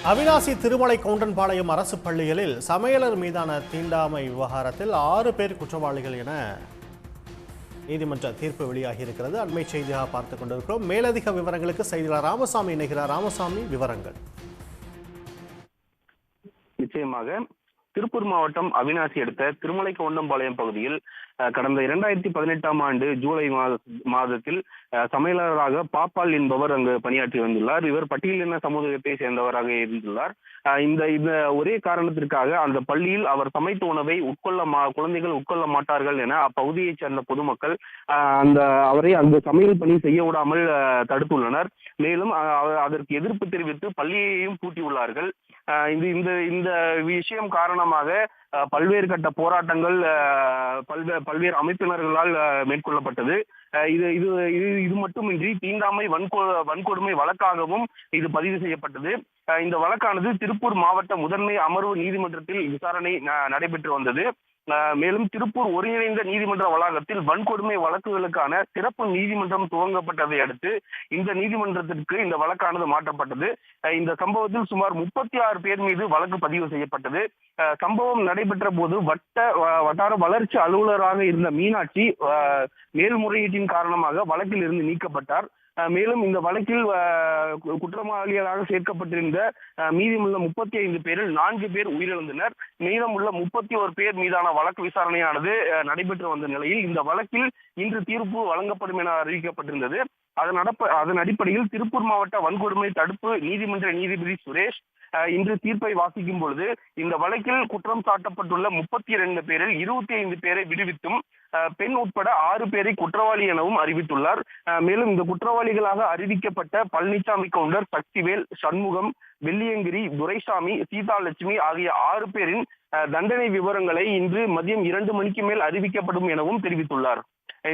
அவிநாசி திருமலை கவுண்டன்பாளையம் அரசு பள்ளிகளில் சமையலர் மீதான தீண்டாமை விவகாரத்தில் 6 பேர் குற்றவாளிகள் என நீதிமன்ற தீர்ப்பு வெளியாகி இருக்கிறது. அண்மை செய்தியாக பார்த்துக் கொண்டிருக்கிறோம். மேலதிக விவரங்களுக்கு செய்தியாளர் ராமசாமி இணைகிறார். ராமசாமி, விவரங்கள். நிச்சயமாக திருப்பூர் மாவட்டம் அவிநாசி அடுத்த திருமலை கவுண்டம்பாளையம் பகுதியில் கடந்த 2018ஆம் ஆண்டு ஜூலை மாதத்தில் சமையலராக பாப்பால் என்பவர் அங்கு பணியாற்றி வந்துள்ளார். இவர் பட்டியலின சமூகத்தை சேர்ந்தவராக இருந்துள்ளார். இந்த ஒரே காரணத்திற்காக அந்த பள்ளியில் அவர் சமைத்த உணவை குழந்தைகள் உட்கொள்ள மாட்டார்கள் என அப்பகுதியைச் சேர்ந்த பொதுமக்கள் அவரை அந்த சமையல் பணி செய்ய விடாமல் தடுத்துள்ளனர். மேலும் அதற்கு எதிர்ப்பு தெரிவித்து பள்ளியையும் பூட்டியுள்ளார்கள். இந்த விஷயம் காரணமாக பல்வேறு கட்ட போராட்டங்கள் பல்வேறு அமைப்பினர்களால் மேற்கொள்ளப்பட்டது. இது மட்டுமின்றி தீண்டாமை வன்கொடுமை வழக்காகவும் இது பதிவு செய்யப்பட்டது. இந்த வழக்கானது திருப்பூர் மாவட்ட முதன்மை அமர்வு நீதிமன்றத்தில் விசாரணை நடைபெற்று வந்தது. மேலும் திருப்பூர் ஒருங்கிணைந்த நீதிமன்ற வளாகத்தில் வன்கொடுமை வழக்குகளுக்கான சிறப்பு நீதிமன்றம் துவங்கப்பட்டதை அடுத்து இந்த நீதிமன்றத்திற்கு இந்த வழக்கானது மாற்றப்பட்டது. இந்த சம்பவத்தில் சுமார் 36 பேர் மீது வழக்கு பதிவு செய்யப்பட்டது. சம்பவம் நடைபெற்ற போது வட்டார வளர்ச்சி அலுவலராக இருந்த மீனாட்சி மேல்முறையீட்டின் காரணமாக வழக்கில் இருந்து நீக்கப்பட்டார். மேலும் இந்த வழக்கில் குற்றவாளிகளாக சேர்க்கப்பட்டிருந்த மீதமுள்ள 35 பேரில் 4 பேர் உயிரிழந்தனர். மீதமுள்ள 31 பேர் மீதான வழக்கு விசாரணையானது நடைபெற்று வந்த நிலையில் இந்த வழக்கில் இன்று தீர்ப்பு வழங்கப்படும் என அறிவிக்கப்பட்டிருந்தது. அதன் அடிப்படையில் திருப்பூர் மாவட்ட வன்கொடுமை தடுப்பு நீதிமன்ற நீதிபதி சுரேஷ் இன்று தீர்ப்பை வாசிக்கும் பொழுது இந்த வழக்கில் குற்றம் சாட்டப்பட்டுள்ள 32 பேரில் 25 பேரை விடுவித்தும் பெண் உட்பட 6 பேரை குற்றவாளி எனவும் அறிவித்துள்ளார். மேலும் இந்த குற்றவாளிகளாக அறிவிக்கப்பட்ட பழனிசாமி கவுண்டர், சக்திவேல், சண்முகம், வெள்ளியங்கிரி, துரைசாமி, சீதாலட்சுமி ஆகிய 6 பேரின் தண்டனை விவரங்களை இன்று மதியம் 2 மணிக்கு மேல் அறிவிக்கப்படும் எனவும் தெரிவித்துள்ளார்.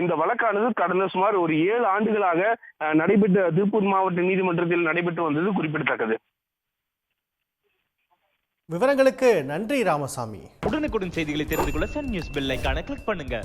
இந்த வழக்கானது கடந்த சுமார் ஒரு 7 ஆண்டுகளாக திருப்பூர் மாவட்ட நீதிமன்றத்தில் நடைபெற்று வந்தது குறிப்பிடத்தக்கது. விவரங்களுக்கு நன்றி ராமசாமி. உடனுக்குடன் செய்திகளை தெரிந்து கொள்ள சன் நியூஸ் பெல் ஐகானை கிளிக் பண்ணுங்க.